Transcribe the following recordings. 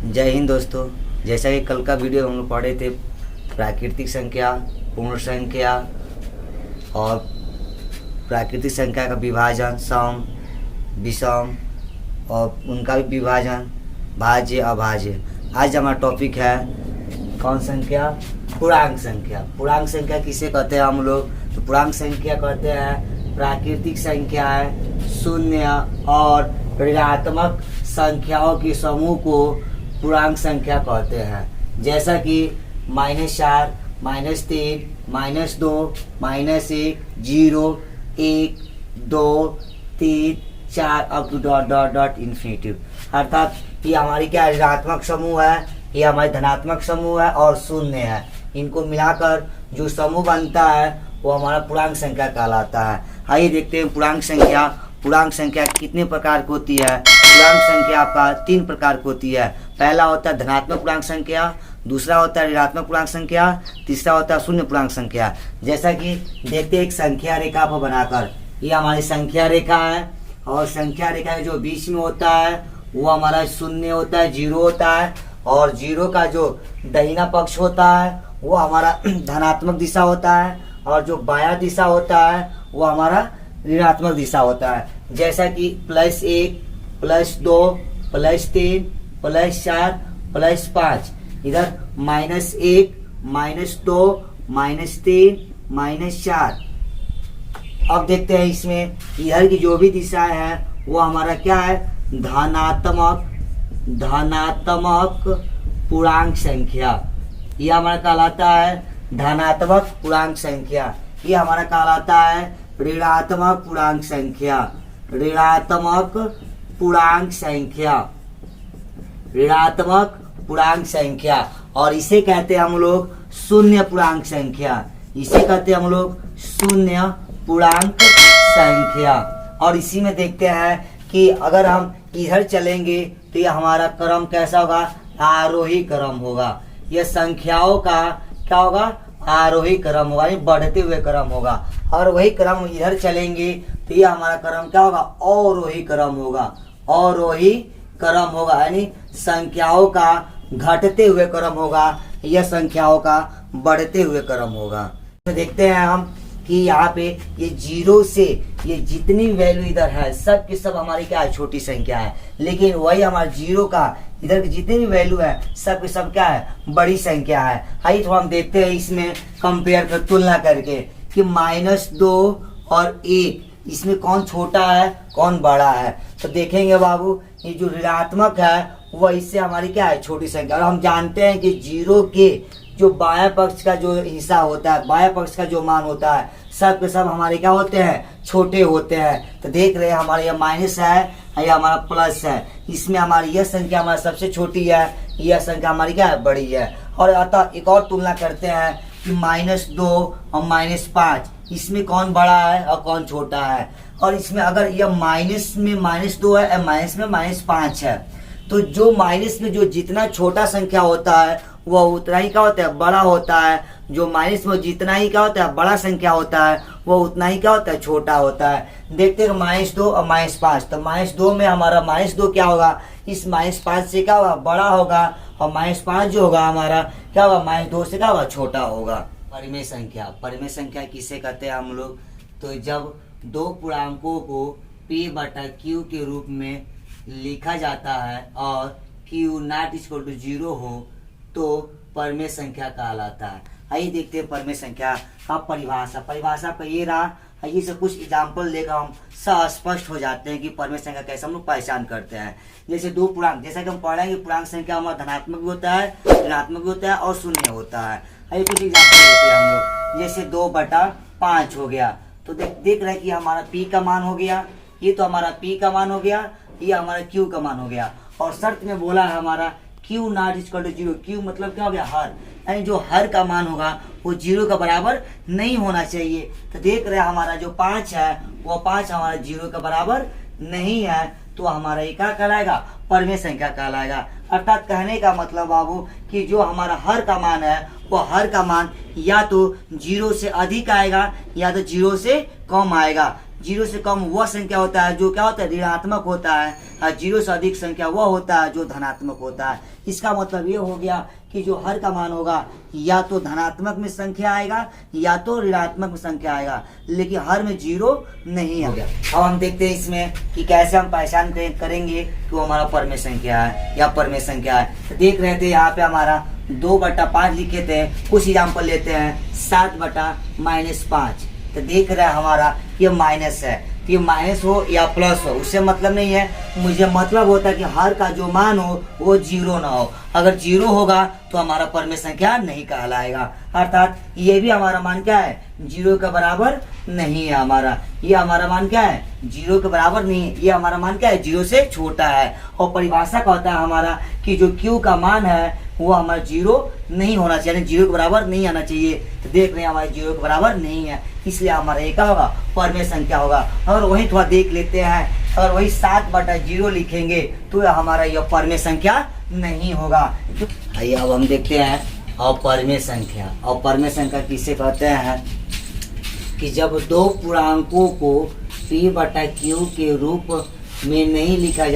जय हिंद दोस्तों। जैसा कि कल का वीडियो हम लोग पढ़े थे प्राकृतिक संख्या, पूर्ण संख्या और प्राकृतिक संख्या का विभाजन, सम, विषम और उनका भी विभाजन, भाज्य, अभाज्य। आज हमारा टॉपिक है कौन संख्या? पूर्णांक संख्या। पूर्णांक संख्या किसे कहते हैं हम लोग? तो पूर्णांक संख्या कहते हैं प्राकृतिक संख्याएं, शून्य और ऋणात्मक संख्याओं के समूह को पूर्णांक संख्या कहते हैं। जैसा कि -4, -3, -2, -1, 0, 1, 2, 3, 4 up to dot dot dot infinitive. अर्थात ये हमारी क्या ऋणात्मक समूह है, ये हमारी धनात्मक समूह है और शून्य है। इनको मिलाकर जो समूह बनता है वो हमारा पूर्णांक संख्या कहलाता है। आइए देखते हैं पूर्णांक संख्या। पूर्णांक संख्या कितने प्रकार की होती है? पूर्णांक संख्या आपका 3 प्रकार की होती है। पहला होता है धनात्मक पूर्णांक संख्या, दूसरा होता है ऋणात्मक पूर्णांक संख्या, तीसरा होता है शून्य पूर्णांक संख्या। जैसा कि देखते हैं एक संख्या रेखा पर बनाकर, ये हमारी संख्या रेखा है और संख्या रेखा जो बीच में होता है वो हमारा शून्य होता है, 0 होता है, और 0 का जो दाहिना पक्ष होता है वो हमारा धनात्मक दिशा होता है और जो बायां दिशा होता है वो हमारा ऋणात्मक दिशा होता है। जैसा कि +1, +2, +3, +4, +5, इधर -1, -2, -3, -4। अब देखते हैं इसमें इधर की जो भी दिशाएं हैं वो हमारा क्या है? धनात्मक पूर्णांक संख्या। ये हमारा कहलाता है धनात्मक पूर्णांक संख्या। ये हमारा कहलाता है ऋणात्मक पूर्णांक संख्या। ऋणात्मक पूर्णांक संख्या, ऋणात्मक पूर्णांक संख्या। और इसे कहते हैं हम लोग शून्य पूर्णांक संख्या। इसे कहते हैं हम लोग शून्य पूर्णांक संख्या। और इसी में देखते हैं कि अगर हम इधर चलेंगे तो ये हमारा क्रम कैसा होगा? आरोही क्रम होगा। यह संख्याओं का क्या होगा? आरोही क्रम होगा, यानी बढ़ते हुए क्रम होगा। और वही क्रम इधर चलेंगे तो ये हमारा क्रम क्या होगा? अवरोही क्रम होगा। अवरोही क्रम होगा, यानी संख्याओं का घटते हुए क्रम होगा, यह संख्याओं का बढ़ते हुए क्रम होगा। तो देखते हैं हम कि यहाँ पे ये 0 से ये जितनी वैल्यू इधर है सब की सब हमारी क्या है? छोटी संख्या है। लेकिन वही हमारा 0 का इधर की जितनी भी वैल्यू है सब की सब क्या है? बड़ी संख्या है। आइए तो हम देखते हैं इसमें कंपेयर कर, तुलना करके कि -2 और 1 इसमें कौन छोटा है कौन बड़ा है। तो देखेंगे बाबू, ये जो ऋणात्मक है वह इससे हमारी क्या है? छोटी संख्या। और हम जानते हैं कि 0 के जो बायां पक्ष का जो हिस्सा होता है, बायां पक्ष का जो मान होता है सब के सब हमारे क्या होते हैं? छोटे होते हैं। तो देख रहे हैं हमारे यहाँ माइनस है, यह हमारा प्लस है। इसमें हमारी यह संख्या हमारा सबसे छोटी है, यह संख्या हमारी क्या है? बड़ी है। और अतः एक और तुलना करते हैं कि -2 और -5 इसमें कौन बड़ा है और कौन छोटा है। और इसमें अगर यह माइनस में -2 है, माइनस में -5 है, तो जो माइनस में जो जितना छोटा संख्या होता है वह उतना ही क्या होता है? बड़ा होता है। जो माइनस में जितना ही क्या होता है? बड़ा संख्या होता है, वो उतना ही क्या होता है? छोटा होता है। देखते हैं -2 और -5। तो -2 में हमारा -2 क्या होगा? इस -5 से क्या होगा? बड़ा होगा। और -5 जो होगा हमारा क्या होगा? -2 से क्या होगा? छोटा होगा। परिमेय संख्या। परिमेय संख्या किसे कहते हैं हम लोग? तो जब दो पूर्णांकों को P/Q के रूप में लिखा जाता है और Q ≠ 0 हो तो परिमेय संख्या कहलाता है। आइए देखते हैं परिमेय संख्या का परिभाषा। परिभाषा का ये रहा। आइए से कुछ एग्जाम्पल लेकर हम स्पष्ट हो जाते हैं कि परिमेय संख्या कैसे हम लोग पहचान करते हैं। जैसे दो पूर्णांक, जैसा कि हम पढ़ेंगे पूर्णांक संख्या हमारा धनात्मक भी होता है, ऋणात्मक भी होता है और शून्य होता है। आइए कुछ एग्जाम्पल लेते हैं हम लोग। जैसे 2/5 हो गया तो देख रहे हैं कि हमारा P का मान हो गया, ये तो हमारा P का मान हो गया, ये हमारा Q का मान हो गया। और शर्त में बोला है हमारा Q ≠ 0। Q मतलब क्या हो गया? हर, यानी जो हर का मान होगा वो 0 का बराबर नहीं होना चाहिए। तो देख रहे हैं हमारा जो 5 है वो 5 हमारा 0 का बराबर नहीं है, तो हमारा ये क्या कहलाएगा? परिमेय संख्या कहलाएगा। अर्थात कहने का मतलब बाबू कि जो हमारा हर का मान है वो हर का मान या तो 0 से अधिक आएगा या तो 0 से कम आएगा। जीरो से कम वह संख्या होता है जो क्या होता है, ऋणात्मक होता है, और जीरो से अधिक संख्या वह होता है जो धनात्मक होता है। इसका मतलब ये हो गया कि जो हर का मान होगा या तो धनात्मक में संख्या आएगा या तो ऋणात्मक में संख्या आएगा, लेकिन हर में जीरो नहीं आएगा। अब हम देखते हैं इसमें कि कैसे हम पहचान करेंगे कि वो हमारा परमेय संख्या है या परमेय संख्या है। तो देख रहे थे यहाँ पे हमारा 2/5 लिखे थे। कुछ एग्जाम्पल लेते हैं, 7/-5। तो देख रहे हैं हमारा ये माइनस है, तो ये माइनस हो या प्लस हो उससे मतलब नहीं है, मुझे मतलब होता है कि हर का जो मान हो वो जीरो ना हो। अगर जीरो होगा तो हमारा परमेय संख्या नहीं कहलाएगा, अर्थात ये भी हमारा मान क्या है, जीरो के बराबर नहीं है। हमारा ये हमारा मान क्या है, जीरो के बराबर नहीं है, ये हमारा मान क्या है, जीरो से छोटा है। और परिभाषा कहता है हमारा कि जो क्यू का मान है वो हमारा जीरो नहीं होना चाहिए, यानी जीरो के बराबर नहीं आना चाहिए। तो देख रहे हैं हमारे जीरो के बराबर नहीं है, इसलिए हमारा एक क्या होगा, परमेय संख्या होगा। और वही थोड़ा देख लेते हैं, अगर वही 7/0 लिखेंगे तो हमारा यह परमेय संख्या नहीं होगा। आइए अब हम देखते हैं अपरमेय संख्या। अपरमेय संख्या किसे कहते हैं कि जब दो पूर्णांकों को p/q के रूप में नहीं लिखा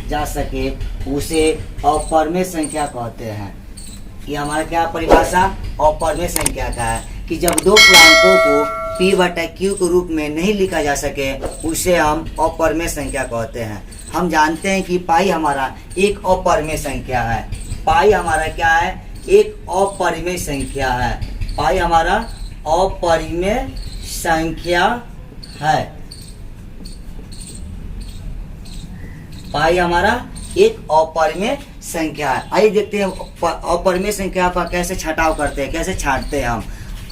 जा सके उसे अपरमेय संख्या कहते हैं। ये हमारा क्या परिभाषा अपरमेय संख्या का है कि जब दो पूर्णांकों को p/q के रूप में नहीं लिखा जा सके उसे हम अपरमेय संख्या कहते हैं। हम जानते हैं कि पाई हमारा एक अपरमेय संख्या है। पाई हमारा क्या है, एक अपरिमेय संख्या है। पाई हमारा अपरिमेय संख्या है। पाई हमारा एक अपरिमेय संख्या है। आइए देखते हैं अपरिमेय संख्या का कैसे छटाव करते हैं, कैसे छांटते हैं हम।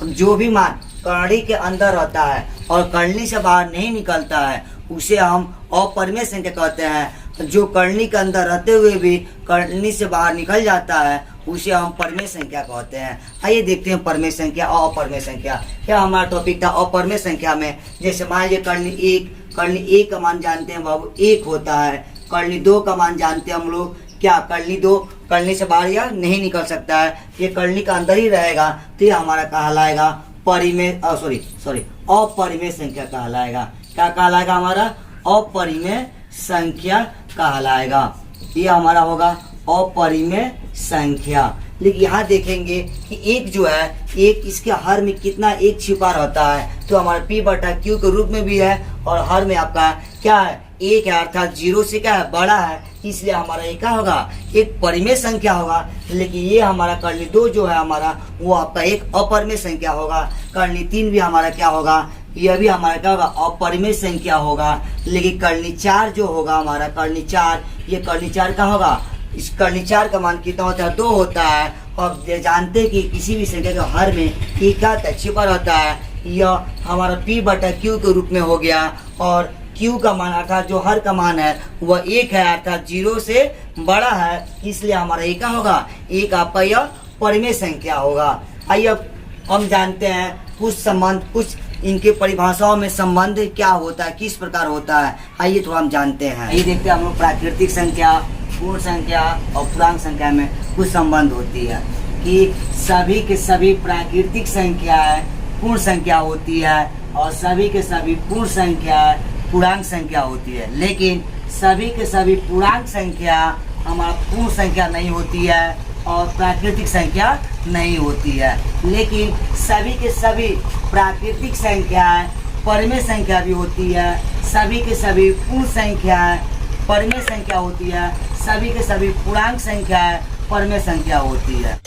जो भी मान करनी के अंदर रहता है और करनी से बाहर नहीं निकलता है उसे हम अपरिमेय संख्या कहते हैं। जो करनी के अंदर रहते हुए भी करनी से बाहर निकल जाता है उसे हम परमेय संख्या कहते हैं। आइए देखते हैं परमेय संख्या और अपरमेय संख्या। क्या हमारा टॉपिक था अपरमेय संख्या में। जैसे मान लीजिए करनी एक का मान जानते हैं बाबू, एक होता है। करनी 2 का मान जानते हैं हम लोग, क्या करनी 2 करनी से बाहर या नहीं निकल सकता है, ये करनी का अंदर ही रहेगा, तो ये हमारा कहलाएगा अपरिमेय संख्या कहलाएगा। क्या कहलाएगा, हमारा अपरिमेय संख्या कहलाएगा। ये हमारा होगा अपरिमेय संख्या। लेकिन यहाँ देखेंगे कि एक जो है, एक इसके हर में कितना एक छिपा रहता है, तो हमारा p/q के रूप में भी है और हर में आपका क्या है, एक है, अर्थात जीरो से क्या है, बड़ा है, इसलिए हमारा एक क्या होगा, एक परिमेय संख्या होगा। लेकिन ये हमारा करनी 2 जो है हमारा वो आपका एक अपरिमेय संख्या होगा। करनी 3 भी हमारा क्या होगा, यह भी हमारा क्या होगा, अपरिमेय संख्या होगा। लेकिन करनी 4 जो होगा हमारा, करनी 4, ये करनी 4 का होगा। इस करनी 4 का मान कितना होता है, 2 होता है। और जानते हैं कि किसी भी संख्या के हर में एक क्या छिपा रहता है, यह हमारा p/q के रूप में हो गया। और q का मान अर्थात जो हर का मान है वह 1 है, अर्थात 0 से बड़ा है, इसलिए हमारा एक क्या होगा, एक आपका यह परिमेय संख्या होगा। आइए अब हम जानते हैं कुछ संबंध, कुछ इनके परिभाषाओं में संबंध क्या होता है, किस प्रकार होता है। आइए थोड़ा हम जानते हैं। ये देखते हैं हम लोग प्राकृतिक संख्या, पूर्ण संख्या और पूर्णांक संख्या में कुछ संबंध होती है कि सभी के सभी प्राकृतिक संख्याएं पूर्ण संख्या होती है और सभी के सभी पूर्ण संख्या पूर्णांक संख्या होती है। लेकिन सभी के सभी पूर्णांक संख्या हमारा पूर्ण संख्या नहीं होती है और प्राकृतिक संख्या नहीं होती है। लेकिन सभी के सभी प्राकृतिक संख्याएं परिमेय संख्या भी होती है। सभी के सभी पूर्ण संख्याएं परिमेय संख्या होती है। सभी के सभी पूर्णांक संख्याएं परिमेय संख्या होती है।